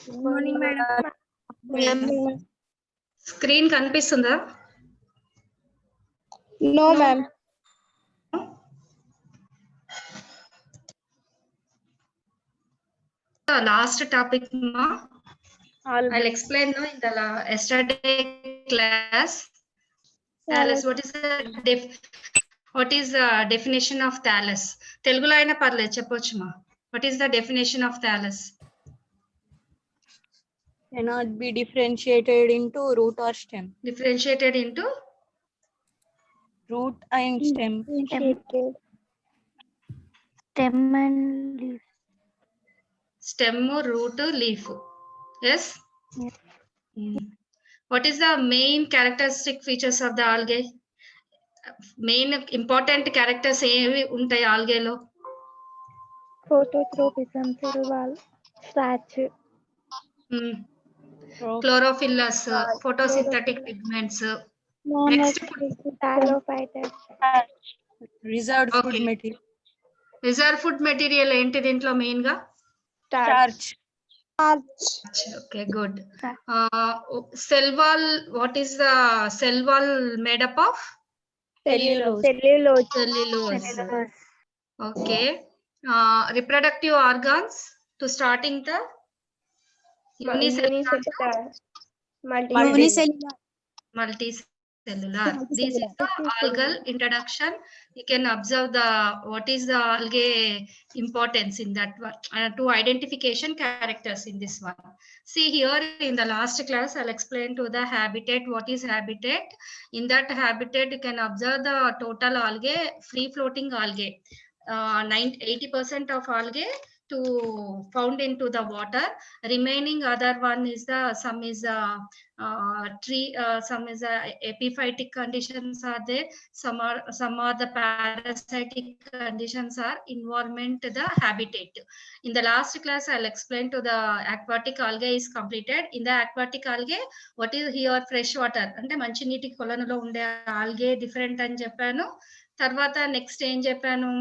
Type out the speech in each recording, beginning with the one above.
Good morning, madam. Screen కనిపిస్తుందా? No, ma'am. The last topic, ma. All I'll explain no in the yesterday class. Thallus. What is the definition of thallus? Telugulo aina parled cheppochu ma. What is the definition of thallus? Cannot be differentiated into root or stem. Differentiated into Root and stem. Stem and leaf. stem, root, leaf. Yes? Yes. What is the main characteristic features of the algae? Main important characters ఏవి ఉంటాయి ఆల్గేలో? Phototropism, cerebral, starch. Chlorophyllus, photosynthetic pigments. Next, Halophytes. Reserved food Okay. material. Reserve food material ఏంటి దీంట్లో main గా? Starch. Okay, good. Cell wall, what is the cell wall made up of? Cellulose. Cellulose. Okay. Reproductive organs to starting the unicellular, multicellular. This is the algal introduction. You can observe the what is the algae importance in that one, to identification characters in this one. See here in the last class, I'll explain to the habitat. What is habitat? In that habitat, you can observe the total algae, free floating algae. 80% of algae to found into the water. Remaining other one is the some is tree, some is epiphytic conditions are there. Some are the parasitic conditions are environment the habitat. In the last class, I'll explain to the aquatic algae is completed. In the aquatic algae, what is here fresh water? అంటే మంచి నీటి కొలనులో ఉండే algae different అని చెప్పాను. తర్వాత next ఏం చెప్పాను?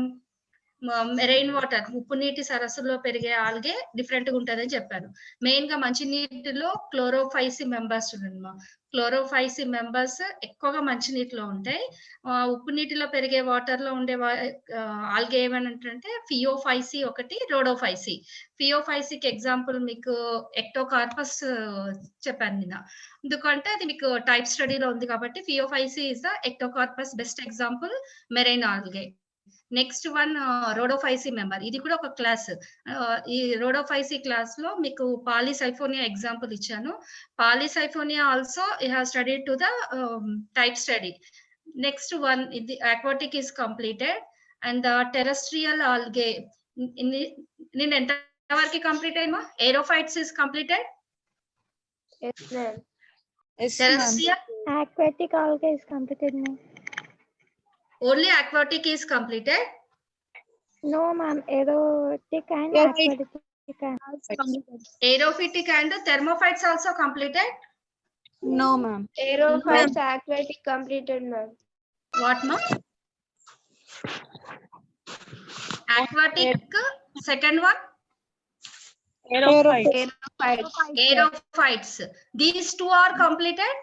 మెరైన్ వాటర్, ఉప్పు నీటి సరస్సులో పెరిగే ఆల్గే డిఫరెంట్ గా ఉంటదని చెప్పాను. మెయిన్ గా మంచి నీటిలో క్లోరోఫైసి మెంబర్స్ చూడండి. క్లోరోఫైసి మెంబర్స్ ఎక్కువగా మంచి నీటిలో ఉంటాయి. ఉప్పు నీటిలో పెరిగే వాటర్ లో ఉండే ఆల్గే ఏమనంటే ఫియోఫైసి ఒకటి, రోడోఫైసి. ఫియోఫైసికి ఎగ్జాంపుల్ మీకు ఎక్టోకార్పస్ చెప్పాను నిన్న. ఎందుకంటే అది మీకు టైప్ స్టడీలో ఉంది కాబట్టి Phaeophyceae is the Ectocarpus best example marine algae. Next one Rhodophyceae member, ఇది కూడా ఒక క్లాస్. ఈ రోడోఫైసి క్లాస్ లో మీకు పాలిసైఫోనియా ఎగ్జాంపుల్ ఇచ్చాను. పాలిసైఫోనియా also you have studied to the type study. Next one ఇది aquatic is completed and the terrestrial algae. నేను ఎంత వరకు complete అయ్యమా? ఏరోఫైట్స్ is completed. Yes, ma'am. Terrestrial, Aquatic algae is completed, ma'am. only aquatic is completed. No, ma'am. Aerotic and aquatic. Aerophytic and thermophytes also completed. No, ma'am. Aerophytes aquatic completed, ma'am. What ma? Aquatic, second one Aerophytes. aerophytes. These two are completed.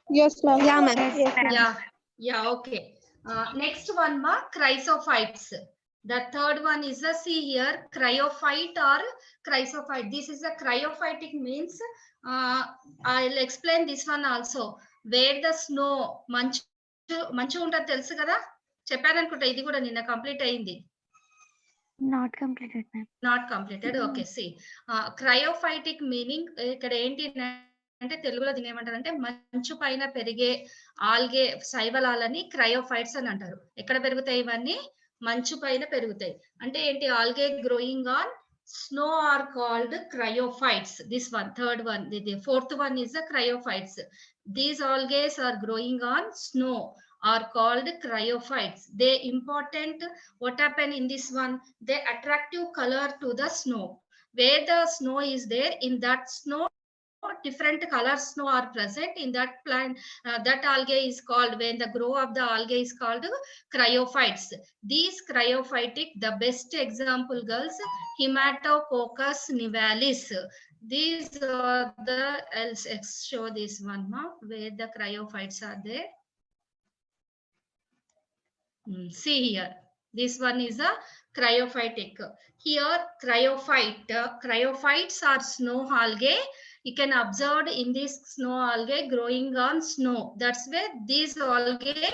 Yes, ma'am. Yeah, ma'am. Yes, ma'am. Yeah, okay. Next one ma, chrysophytes. The third one is a, see here, cryophyte or chrysophyte. This is a cryophytic means, I'll explain this one also. Where the snow, మంచు ఉంటుంది తెలుసు కదా, చెప్పాను అనుకుంటా. ఇది కూడా నిన్న complete అయింది. Not completed, ma'am. Not completed. Okay, see, cryophytic meaning ఇక్కడ ఏంటి అంటే తెలుగులో దీని ఏమంటారంటే మంచు పైన పెరిగే ఆల్గే శైవలాలని క్రయోఫైట్స్ అని అంటారు. ఎక్కడ పెరుగుతాయి ఇవన్నీ? మంచు పైన పెరుగుతాయి. అంటే ఏంటి? Algae growing on snow are called cryophytes. This one, third one, the fourth one is the cryophytes. These algae are growing on snow are called cryophytes. They important, what happen in this one? They attractive color to the snow. Where the snow is there, in that snow different color snow are present in that plant. That algae is called, when the grow of the algae is called cryophytes. These cryophytic, the best example girls, Hematococcus nivalis. These are the, let's show this one where the cryophytes are there. See here, this one is a cryophytic. Here cryophytes are snow algae. You can observe in this snow algae growing on snow. That's where these algae,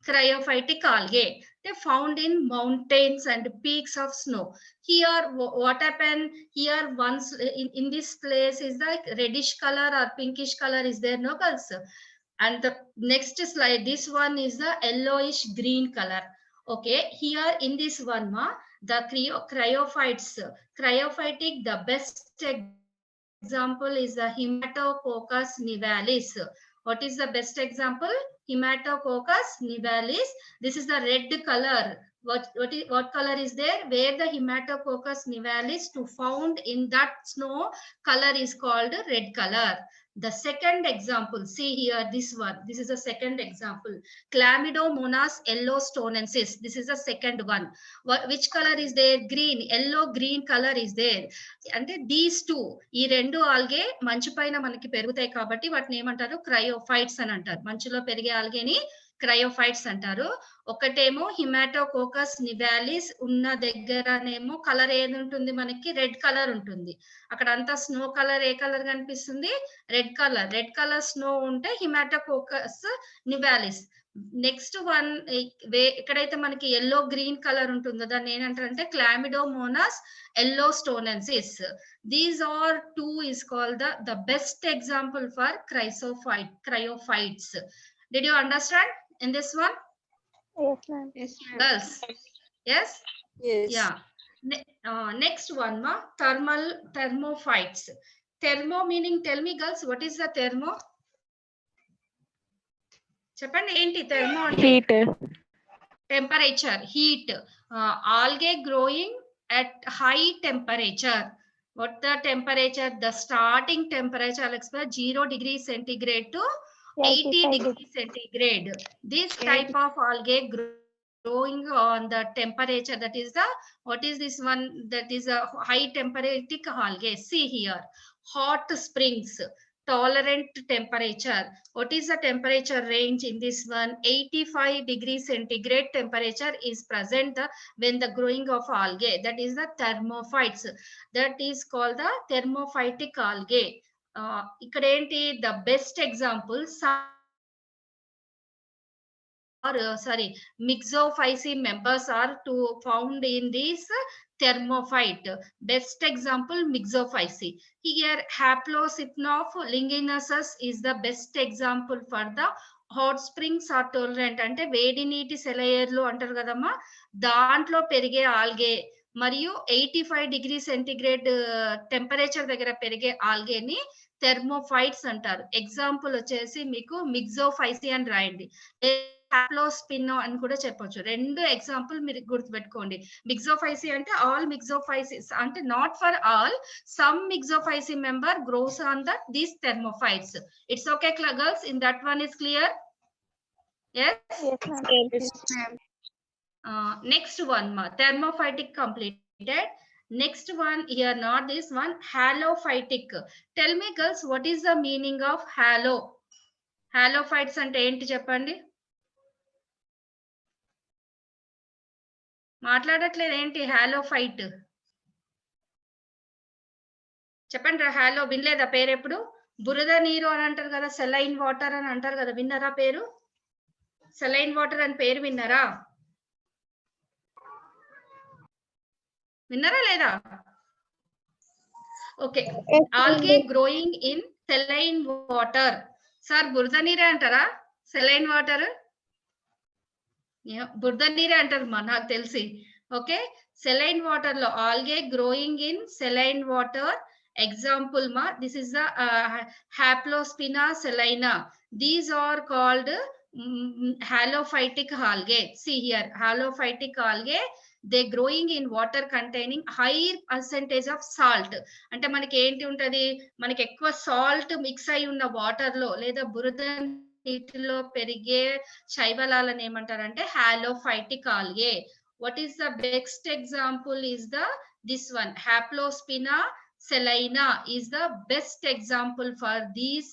cryophytic algae, they found in mountains and peaks of snow. Here what happened here, once in this place is the reddish color or pinkish color is there, no girls? And the next slide, this one is the yellowish green color. Okay, here in this one the cryophytes, cryophytic, the best example is the Hematococcus nivalis. What is the best example? Hematococcus nivalis. This is the red color. What color is there? Where the Hematococcus nivalis to found in that snow color is called red color. The second example, see here, this one. This is the second example. Chlamydomonas yellowstonensis. This is the second one. Which color is there? Green. Yellow green color is there. అంటే these two, ఈ రెండు algae మంచు పైన మనకి పెరుగుతాయి కాబట్టి వాటిని ఏమంటారు? క్రయోఫైట్స్ అని అంటారు. మంచులో పెరిగే ఆల్గేని క్రయోఫైట్స్ అంటారు. ఒకటేమో హిమాటోకోకస్ నివాలిస్ ఉన్న దగ్గరనేమో కలర్ ఏది ఉంటుంది? మనకి రెడ్ కలర్ ఉంటుంది. అక్కడ అంతా స్నో కలర్ ఏ కలర్ కనిపిస్తుంది? Red colour. Red colour snow ఉంటే హిమాటోకోకస్ నివాలిస్. నెక్స్ట్ వన్ ఎక్కడైతే మనకి ఎల్లో గ్రీన్ కలర్ ఉంటుందో దాన్ని ఏంటంటారంటే Chlamydomonas yellowstonensis. These are two is called the best example for cryophytes. Did you understand in this one? Yes, ma'am. Yes, girls. Yes? Yes. Yeah. Next one thermophytes. Thermo meaning, tell me girls, what is the thermo? చెప్పండి ఏంటి thermo అంటే? Heat. Temperature, heat. Algae growing at high temperature. What the temperature? The starting temperature, I'll explain, 0 degrees centigrade to 80 degrees centigrade. This type of algae growing on the temperature, that is the, what is this one? That is a high temperature algae. See here, hot springs, tolerant temperature. What is the temperature range in this one? 85 degrees centigrade temperature is present when the growing of algae. That is the thermophytes. That is called the thermophytic algae. ఇక్కడ ఏంటి? The best example Myxophyceae members are to found in this thermophyte. Best example Myxophyceae. Here Haplocypnoph liginosus is the best example for the hot springs are tolerant. అంటే వేడి నీటి సెలయేర్లు అంటారు కదమ్మా, దాంట్లో పెరిగే algae మరియు 85 డిగ్రీ సెంటిగ్రేడ్ టెంపరేచర్ దగ్గర పెరిగే ఆల్గేని థెర్మోఫైట్స్ అంటారు. ఎగ్జాంపుల్ వచ్చేసి మీకు మిక్సోఫైసీ అని రాయండి, హాప్లోస్పినో అని కూడా చెప్పొచ్చు. రెండు ఎగ్జాంపుల్ మీరు గుర్తుపెట్టుకోండి. మిక్సోఫైసీ అంటే ఆల్ మిక్సోఫైసిస్ అంటే not for all, some Myxophyceae member grows on the these thermophytes. It's okay girls? In that one is clear? Yes? Yes, ma'am. Next one, thermophytic completed. Next one here, not this one, halophytic. Tell me girls, what is the meaning of halo? Halophytes అంటే ఏంటి చెప్పండి? మాట్లాడట్లేదు ఏంటి? హాలోఫైట్ చెప్పండి రా. Hollow వినలేదా పేరు ఎప్పుడు? బురద నీరు అని అంటారు కదా, సెలైన్ వాటర్ అని అంటారు కదా, విన్నారా పేరు? సెలైన్ వాటర్ అని పేరు విన్నారా? విన్నారా లేదా? Okay. Algae growing in saline water. Sir బురద నీరే అంటారా? సెలైన్ వాటర్ బురద నీరే అంటారు నాకు తెలిసి. ఓకే, సెలైన్ వాటర్ లో algae growing in saline water. Example this is the Haplospina salina. These are called halophytic algae. See here, halophytic algae. They growing in water containing high percentage of salt. అంటే మనకి ఏంటి ఉంటది, మనకి ఎక్కువ salt mix అయి ఉన్న water లో లేదా బురద నీటిలో పెరిగే శైవలాలను ఏమంటారంటే halophytic algae. What is the best example is the this one Haplospina salina is the best example for these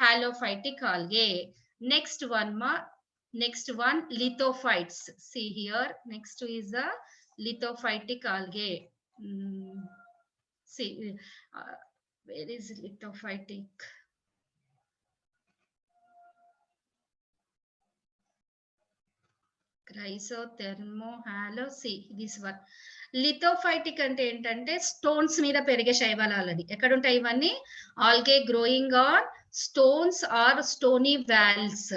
halophytic algae. Next one lithophytes. See here, next is the lithophytic algae. See where is lithophytic? Chrysothermo halo. See this one. Lithophytic అంటే ఏంటంటే stones మీద పెరిగే శైవలాలని. ఎక్కడ ఉంటాయి ఇవన్నీ? Algae growing on stones or stony walls.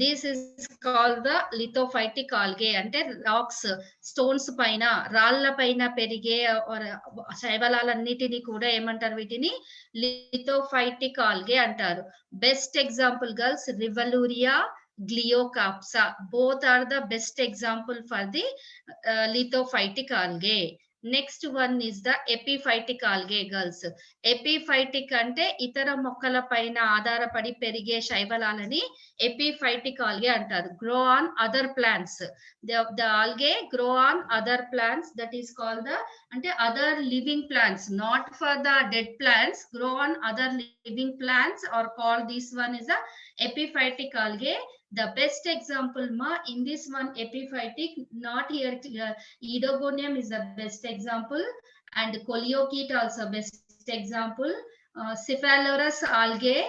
This is called the lithophytic algae. అంటే rocks, stones పైన, రాళ్ల పైన పెరిగే శైవలాలన్నిటిని కూడా ఏమంటారు? వీటిని లిథోఫైటిక్ ఆల్గే అంటారు. Best example girls Rivularia, Gliocarpsa, both are the best example for the lithophytic algae. Next one is the epiphytic algae girls. Epiphytic అంటే ఇతర మొక్కల పైన ఆధారపడి పెరిగే శైవలాలని epiphytic algae అంటారు. Grow on other plants. The algae grow on other plants, that is called the అంటే other living plants, not for the dead plants. Grow on other living plants or called this one is a epiphytic algae. The best example ma in this one epiphytic, not here Oedogonium is the best example, and Coleochaete also best example. Cephalorus algae,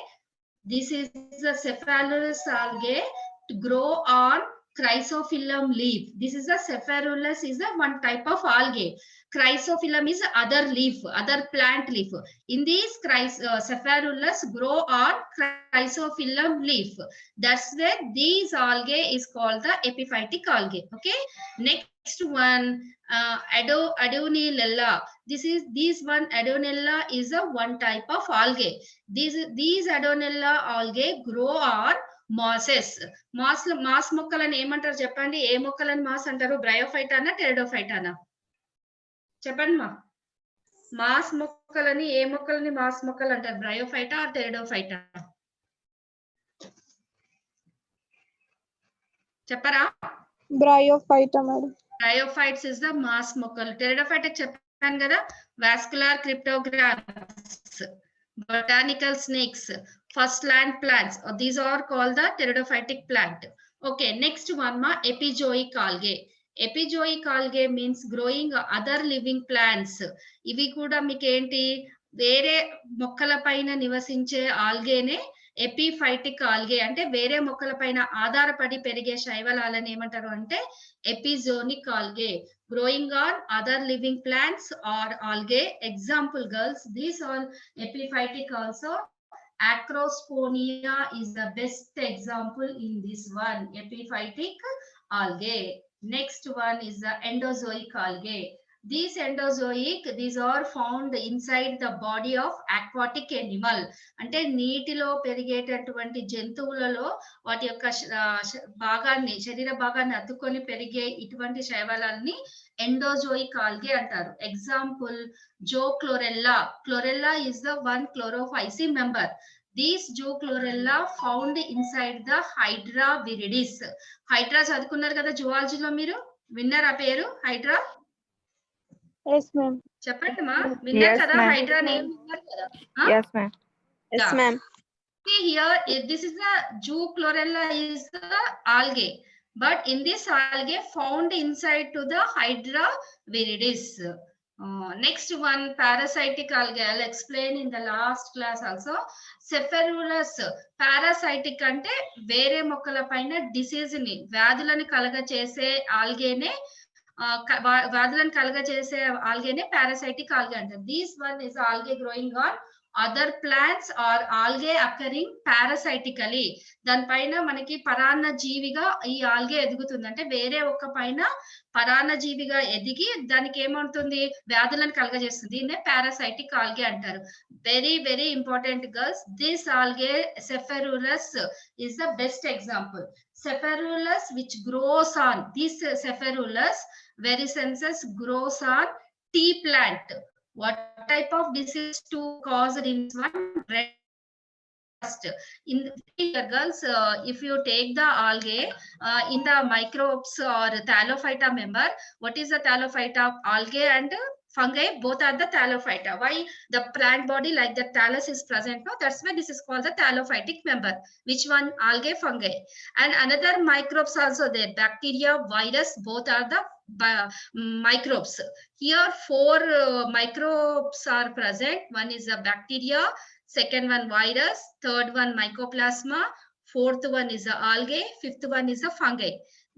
this is the Cephalorus algae to grow on Chrysophyllum leaf. This is a Cephalorus is a one type of algae. Chrysophyllum is other leaf, other plant leaf. In these Cephalorus grow on Chrysophyllum leaf. That's where these algae is called the epiphytic algae. Okay. Next one Adonella. This one Adonella is a one type of algae. These Adonella algae grow on mosses. Mass మొక్కలను ఏమంటారు చెప్పండి? ఏ మొక్కలను mass అంటారు? Bryophyte అనా pteridophyte అనా? చెప్పండి మా. Mass మొక్కలని ఏ మొక్కలని మాస్ మొక్కలు అంటారు? Bryophyta or Pteridophyta? చెప్పరా? Bryophyta madam. Bryophytes is the moss మొక్కలు. టెరిడోఫైట్ చెప్పాను కదా, vascular cryptograms, botanical snakes, first land plants. These are called the pteridophytic plant. Okay, next one ma epizoic algae. Epizoic algae means growing other living plants. ఇవి కూడా మీకు ఏంటి? వేరే మొక్కల పైన నివసించే ఆల్గేనే ఎపిఫైటిక్ ఆల్గే. అంటే వేరే మొక్కల పైన ఆధారపడి పెరిగే శైవలాలని ఏమంటారు అంటే ఎపిజోనిక్ algae. Growing on other living plants or algae. Example girls, these all epiphytic also. Acrosponia is the best example in this one, epiphytic algae. Next one is the endozoic algae. These endozoic, these are found inside the body of aquatic animal. అంటే నీటిలో పెరిగేటటువంటి జంతువులలో వాటి యొక్క భాగాన్ని, శరీర భాగాన్ని అతుక్కొని పెరిగే ఇటువంటి శైవలాలని ఎండోజోయిక్ ఆల్గే అంటారు. Example Zoochlorella. Chlorella is the one chlorophysi member. These Jochlorella found inside the Hydra viridis. Hydra చదువుకున్నారు కదా జువాలజీలో, మీరు విన్నారా పేరు హైడ్రా? Yes ma'am. చెప్పండి మా, విన్నారు కదా హైడ్రా నేమ్? విన్నారు కదా? Yes ma'am. Yes ma'am. Here this is the Jochlorella is the algae, but in this algae found inside to the Hydra viridis. Next one parasitic algae. I'll explain in the last class also. Cephalorus parasitic అంటే వేరే మొక్కల పైన disease ని, వ్యాధులను కలగచేసే ఆల్గేనే వ్యాధులను కలగచేసే ఆల్గేనే parasitic algae అంటారు. This one is algae growing on other plants or algae occurring parasitically. దానిపైన మనకి పరాన్న జీవిగా ఈ ఆల్గే ఎదుగుతుంది. అంటే వేరే ఒక పైన పరాన్న జీవిగా ఎదిగి దానికి ఏమవుతుంది, వ్యాధులను కలగజేస్తుంది. దీన్నే పారాసైటిక్ ఆల్గే అంటారు. Very very important girls, this algae Cephalurus is the best example. Cephalurus which grows on, this Cephalurus vericensis grows on tea plant. What type of disease to cause it in one? Red rust. In the girls, if you take the algae in the microbes or Thallophyta member, what is the Thallophyta? Algae and fungi both are the Thallophyta. Why the plant body like the thallus is present? No, that's why this is called the thallophytic member. Which one? Algae, fungi. And another microbes also there, bacteria, virus, both are the microbes. Here 4 microbes are present. One is a bacteria, second one virus, third one mycoplasma, fourth one is a algae, fifth one is a fungi.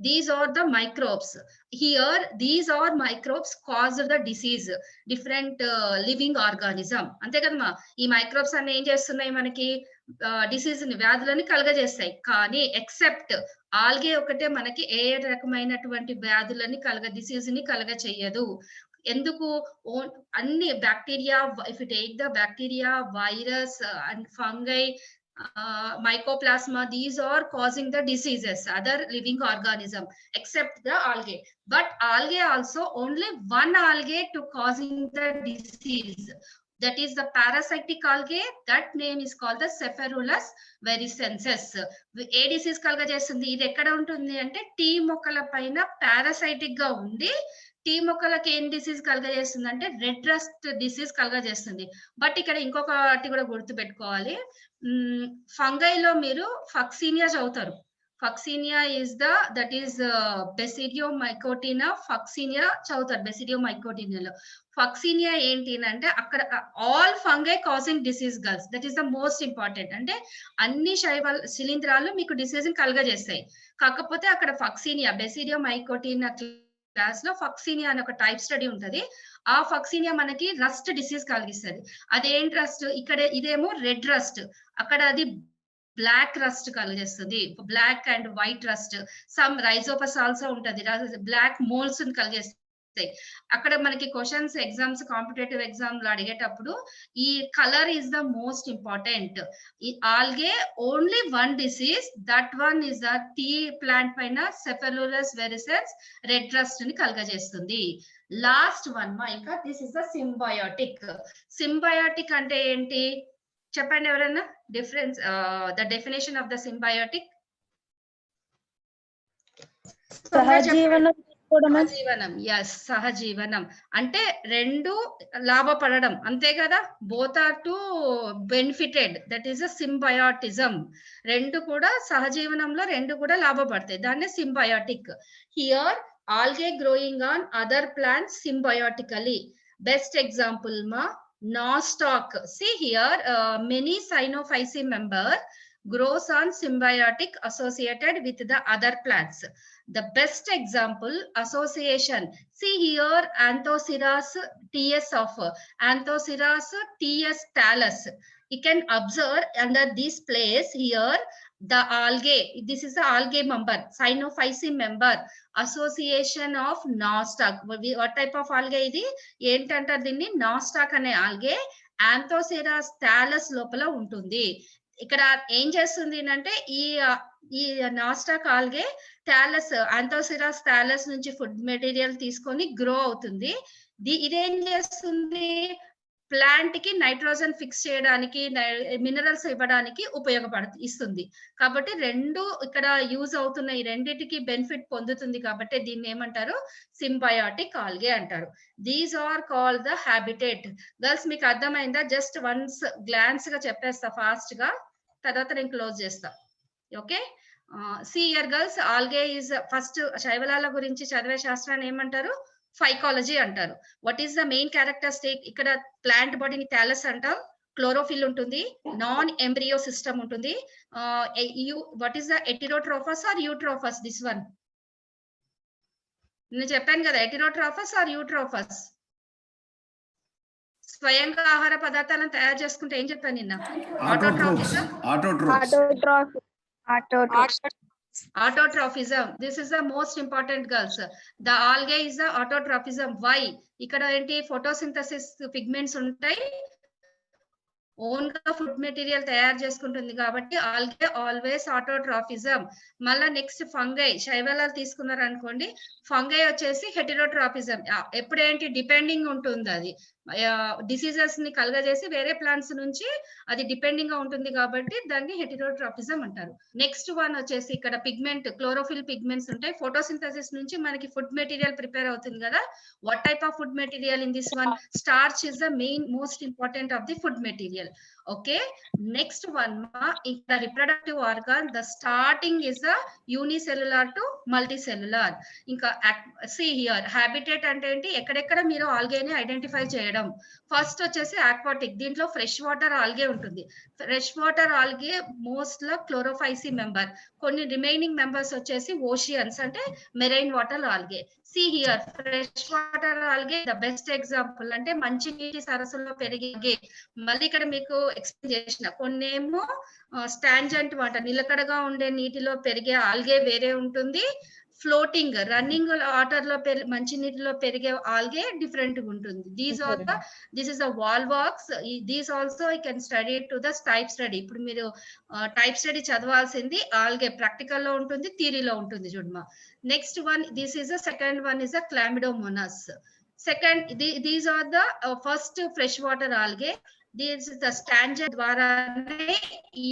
These are the microbes. Here these are microbes cause the disease, different living organism. ante kadama ee microbes anne em chestunnai manaki disease ni వ్యాధులని కలగజేస్తాయి. కానీ except algae ఒకటే మనకి ఏ రకమైనటువంటి వ్యాధులని disease ని కలగ చేయదు. ఎందుకు? అన్ని bacteria, if you take the bacteria, virus and fungi, mycoplasma, these are causing the diseases, other living organism except the algae. But algae also only one algae to causing the disease, that is the parasitic algae. That name is called the Cephalurus vericensis. ఏ disease కలగజేస్తుంది? ఇది ఎక్కడ ఉంటుంది అంటే tea మొక్కల పైన parasitic గా ఉండి టీ మొక్కలకి ఏం డిసీజ్ కలగజేస్తుంది అంటే రెడ్ రస్ట్ డిసీజ్ కలగజేస్తుంది. బట్ ఇక్కడ ఇంకొకటి కూడా గుర్తు పెట్టుకోవాలి, ఫంగైలో మీరు ఫక్సీనియా చదువుతారు. ఫక్సీనియా ఇస్ దట్ ఈస్ బెసిడియోమైకోటినా, ఫక్సీనియా చదువుతారు బెసిడియోమైకోటినియాలో. ఫక్సీనియా ఏంటి అంటే అక్కడ all fungi causing disease girls, that is the most important. అంటే అన్ని శిలీంధ్రాలు మీకు డిసీజ్ కలగజేస్తాయి. కాకపోతే అక్కడ ఫక్సీనియా, బెసిడియోమైకోటినా క్లాస్ లో ఫక్సీనియా అనే ఒక టైప్ స్టడీ ఉంటది. ఆ ఫక్సీనియా మనకి రస్ట్ డిసీజ్ కలిగిస్తుంది. అదేంటి రస్ట్? ఇక్కడ ఇదేమో రెడ్ రస్ట్, అక్కడ అది బ్లాక్ రస్ట్ కలిగేస్తుంది, black and white rust. Some Rhizopus also ఉంటది, బ్లాక్ మోల్స్ కలిగేస్తాయి. అక్కడ మనకి క్వశ్చన్స్ ఎగ్జామ్స్, కాంపిటేటివ్ ఎగ్జామ్ లో అడిగేటప్పుడు ఈ colour is the most important. ఈ algae only one disease, that one is the tea plant పైన Cephalurus vericensis రెడ్ రస్ట్ ని కలగజేస్తుంది. లాస్ట్ వన్ మా ఇంకా this is the symbiotic. Symbiotic అంటే ఏంటి చెప్పండి ఎవరైనా? Difference, the definition of the symbiotic. సహజీవనం. సహజీవనం, ఎస్, సహజీవనం అంటే రెండు లాభపడడం, అంతే కదా. Both are two benefited, that is a symbiotism. రెండు కూడా సహజీవనంలో రెండు కూడా లాభపడతాయి, దాన్ని symbiotic. Here algae growing on other plants symbiotically. Best example ma nostoc. See here many Cyanophyceae member grows on symbiotic associated with the other plants. The best example association, see here Anthoceras ts of Anthoceras ts thallus. You can observe under this place here the algae, this is the algae member, Cyanophyceae member, association of nostoc. What type of algae ఇది? ఏంటంటారు దీన్ని? nostoc అనే algae Anthoceras thallus లోపల ఉంటుంది. ఇక్కడ ఏం చేస్తుంది అంటే ఈ nostoc algae thallus, Anthoceras thallus నుంచి ఫుడ్ మెటీరియల్ తీసుకొని గ్రో అవుతుంది. ఇదేం చేస్తుంది? ప్లాంట్ కి నైట్రోజన్ ఫిక్స్ చేయడానికి, మినరల్స్ ఇవ్వడానికి ఇస్తుంది. కాబట్టి రెండు ఇక్కడ యూజ్ అవుతున్నాయి, రెండిటికి బెనిఫిట్ పొందుతుంది. కాబట్టి దీన్ని ఏమంటారు? సింబయాటిక్ ఆల్గే అంటారు. These are called the habitat. Girls మీకు అర్థమైందా? జస్ట్ వన్స్ గ్లాన్స్ గా చెప్పేస్తా ఫాస్ట్ గా, తర్వాత నేను క్లోజ్ చేస్తా. Okay, see here girls, algae is first శైవలాల గురించి చదివే శాస్త్రాన్ని ఏమంటారు? ఫైకాలజీ అంటారు. What is the main characteristic? ఇక్కడ ప్లాంట్ బాడీని థాలస్ అంటాం, క్లోరోఫిల్ ఉంటుంది, నాన్ ఎంబ్రియో సిస్టమ్ ఉంటుంది. What is the heterotrophous or eutrophous? This one నేను చెప్పాను కదా, హెటెరోట్రోఫస్ ఆర్ యూట్రోఫస్? స్వయంగా ఆహార పదార్థాలను తయారు చేసుకుంటే ఏం చెప్పాను నిన్న? ఆటోట్రాఫిజం. Autotrophism. This is the most important, girls. The algae is the autotrophism. Why? ఇక్కడ ఏంటి ఫోటోసింథసిస్ పిగ్మెంట్స్ ఉంటాయి, ఓన్ గా ఫుడ్ మెటీరియల్ తయారు చేసుకుంటుంది కాబట్టి ఆల్గే ఆల్వేస్ ఆటోట్రాఫిజం. మళ్ళా నెక్స్ట్ ఫంగై, శైవలాలు తీసుకున్నారు అనుకోండి, ఫంగై వచ్చేసి హెటెరోట్రాఫిజం. ఎప్పుడేంటి డిపెండింగ్ ఉంటుంది, అది డిసీజెస్ ని కలగజేసి వేరే ప్లాంట్స్ నుంచి అది డిపెండింగ్ గా ఉంటుంది కాబట్టి దాన్ని హెటెరోట్రాఫిజం అంటారు. నెక్స్ట్ వన్ వచ్చేసి ఇక్కడ పిగ్మెంట్, క్లోరోఫిల్ పిగ్మెంట్స్ ఉంటాయి. ఫోటోసింథసిస్ నుంచి మనకి ఫుడ్ మెటీరియల్ ప్రిపేర్ అవుతుంది కదా. What type of food material in this one? Starch is the main most important of the food material. Okay, next one ఇక్కడ reproductive organ. The starting is the unicellular to multicellular. ఇంకా see here habitat అంటే ఏంటి, ఎక్కడెక్కడ మీరు ఆల్గేని identify చేయడం. First వచ్చేసి aquatic, దీంట్లో ఫ్రెష్ వాటర్ ఆల్గే ఉంటుంది. ఫ్రెష్ వాటర్ ఆల్గే మోస్ట్ లో క్లోరోఫైసీ మెంబర్. కొన్ని రిమైనింగ్ మెంబర్స్ వచ్చేసి ఓషియన్స్ అంటే marine water algae. See here fresh water algae the best example అంటే మంచి నీటి సరస్సులో పెరిగే. మళ్ళీ ఇక్కడ మీకు ఎక్స్ప్లెయిన్ చేసిన కొన్నేమో స్టాంజెంట్ వాటర్, నిలకడగా ఉండే నీటిలో పెరిగే ఆల్గే వేరే ఉంటుంది. ఫ్లోటింగ్ రన్నింగ్ వాటర్ లో మంచి నీటిలో పెరిగే ఆల్గే డిఫరెంట్ గా ఉంటుంది. This is the Volvox. These also I can study to the type study. ఇప్పుడు మీరు టైప్ స్టడీ చదవాల్సింది ఆల్గే ప్రాక్టికల్ లో ఉంటుంది, థియరీలో ఉంటుంది చూడమా. Next one, this is the second one is the Chlamydomonas. Second, these are the first fresh water algae. This is the stagnant ద్వారానే ఈ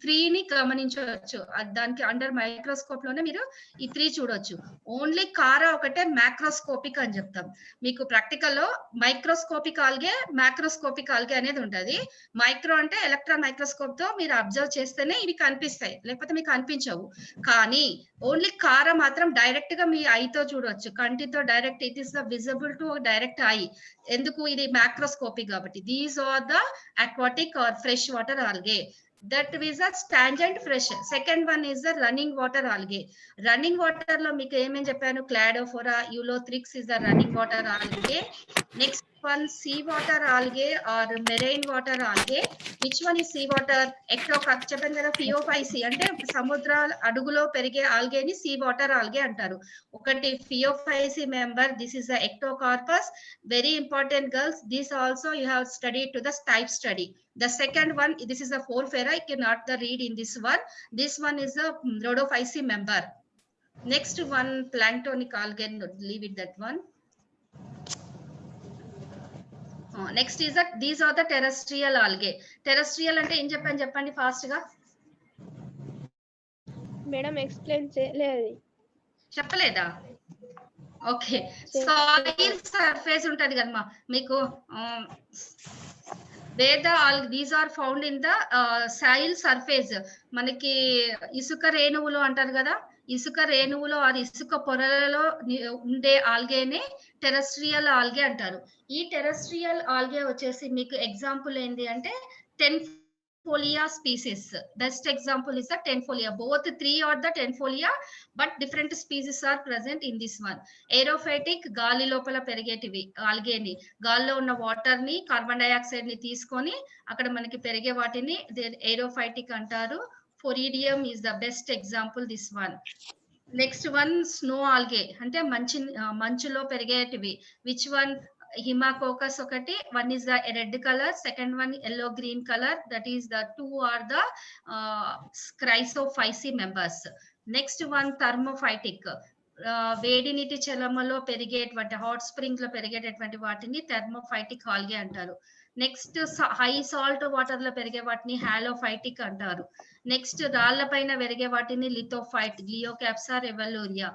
3 ని గమనించవచ్చు. దానికి అండర్ మైక్రోస్కోప్ లోనే మీరు ఈ 3 చూడొచ్చు. ఓన్లీ కారా ఒకటే మ్యాక్రోస్కోపిక్ అని చెప్తాం. మీకు ప్రాక్టికల్ లో మైక్రోస్కోపిక్ ఆల్గే, మ్యాక్రోస్కోపిక్ ఆల్గే అనేది ఉంటది. మైక్రో అంటే ఎలక్ట్రాన్ మైక్రోస్కోప్ తో మీరు అబ్జర్వ్ చేస్తేనే ఇవి కనిపిస్తాయి, లేకపోతే మీకు కనిపించవు. కానీ ఓన్లీ కారా మాత్రం డైరెక్ట్ గా మీ ఐతో చూడొచ్చు, కంటితో direct. It is the visible to direct eye. ఎందుకు? ఇది మ్యాక్రోస్కోపిక్ కాబట్టి. These are the aquatic or fresh water algae. That is a tangent fresh. Second one is the running water algae. Running water lo meeku em cheppanu, Cladophora, Eulothrix is the running water algae. Next one, sea water algae or marine water algae. Which one is sea water? Ectocarp చెప్పాను కదా, ఫియోఫైసీ అంటే సముద్రాల అడుగులో పెరిగే algae ని sea water algae అంటారు. ఒకటి Phaeophyceae member, this is the Ectocarpus. Very important girls, this also you have studied to the type study. The second one, this is the Porphyra. I cannot read in this one. This one is a Rhodophyceae member. Next one, planktonic algae. Leave it that one. Next is that these are the terrestrial algae. Terrestrial అంటే ఏం చెప్పండి fast గా. Madam explain చేయలేదు, చెప్పలేదా? Okay, soil surface ఉంటది కదమ్మా మీకు. These are found in the soil surface. మనకి ఇసుక రేణువులు అంటారు కదా, ఇసుక రేణువులో అది ఇసుక పొరలలో ఉండే ఆల్గేనే టెరెస్ట్రియల్ ఆల్గే అంటారు. ఈ టెరెస్ట్రియల్ ఆల్గే వచ్చేసి మీకు ఎగ్జాంపుల్ ఏంటి అంటే Tenfolia species. Best example is the Tenfolia. Both 3 are the Tenfolia, but different species are present in this one. Aerophytic, గాలి లోపల పెరిగేటివి ఆల్గేని. గాల్లో ఉన్న వాటర్ ని, కార్బన్ డైఆక్సైడ్ ని తీసుకొని అక్కడ మనకి పెరిగే వాటిని ఏరోఫైటిక్ అంటారు. Phoridium is the best example, this one. Next one, snow algae అంటే మంచులో పెరిగేటివి. Which one? Himacoccus ఒకటి, one is the red color, second one yellow green color. That is the 2 are the Chrysophyceae members. Next one, thermophytic. వేడి నీటి చలమలో పెరిగేటువంటి, hot spring లో పెరిగేటటువంటి వాటిని థెర్మోఫైటిక్ algae అంటారు. Next high salt water లో పెరిగే వాటిని హాలోఫైటిక్ అంటారు. నెక్స్ట్ రాళ్ల పైన పెరిగే వాటిని లిథోఫైట్, గ్లియోకాప్సా, రెవెలోరియా.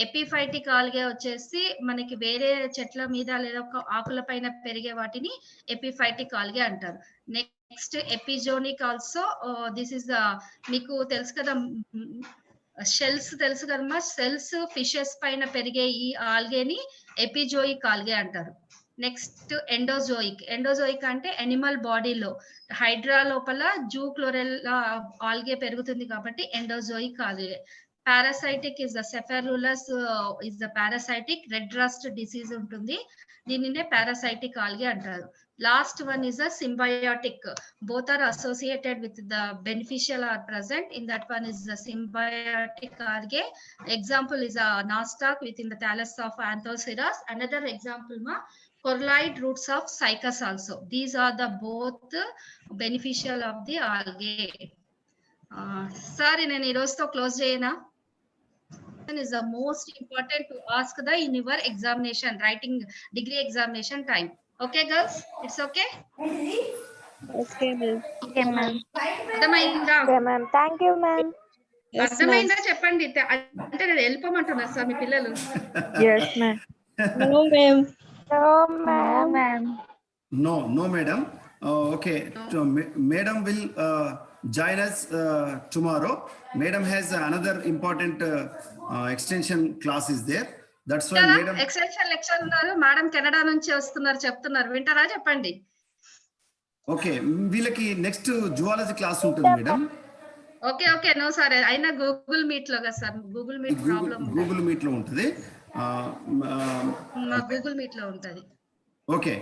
ఎపిఫైటిక్ ఆల్గే వచ్చేసి మనకి వేరే చెట్ల మీద లేదా ఆకుల పైన పెరిగే వాటిని ఎపిఫైటిక్ ఆల్గే అంటారు. Next epizoic also. This is the, మీకు తెలుసు కదా షెల్స్ తెలుసు కదమ్మా, షెల్స్ ఫిషెస్ పైన పెరిగే ఈ ఆల్గేని ఎపిజోయిక్ ఆల్గే అంటారు. నెక్స్ట్ ఎండోజోయిక్. ఎండోజోయిక్ అంటే ఎనిమల్ బాడీలో, హైడ్రా లోపల జూక్లోరెల్లా ఆల్గే పెరుగుతుంది కాబట్టి endozoic algae. Parasitic is the Cephaleuros is the parasitic. Red rust disease ఉంటుంది, దీనినే పారాసైటిక్ ఆల్గే అంటారు. Last one is a symbiotic. Both are associated with the beneficial are present. In that one is the symbiotic algae. Example is a nostoc within the thallus of Anthoceras. Another example ma coralloid roots of Cycas also. These are the both beneficial of the algae. Sir, నేను ఈ రోజుతో close చేయనా? Is the most important to ask the in your examination, writing degree examination time. Okay, girls, it's okay. Okay, ma'am. Okay, ma'am. అర్థమైందా? Okay, ma'am. Thank you, ma'am. Yes, ma'am. అర్థమైందా చెప్పండి. అంటే నేను వెళ్ళిపోమంటున్నారు sir మీ పిల్లలు. Yes, ma'am. No, ma'am. No, No, ma'am. ma'am. No, madam. Okay, madam will join us tomorrow. Madam has another important extension class is there. That's why madam. Extension lecture ఉన్నారు madam, Canada నుంచి వస్తున్నారు, చెప్తున్నారు, వింటారా? చెప్పండి. Okay, వీళ్ళకి next zoology class ఉంటుంది madam. Okay no sir, అయినా Google meet లో కదా sir, Google meet problem, Google meet లో ఉంటుంది. గూగుల్ మీట్ లో ఉంటది. ఓకే.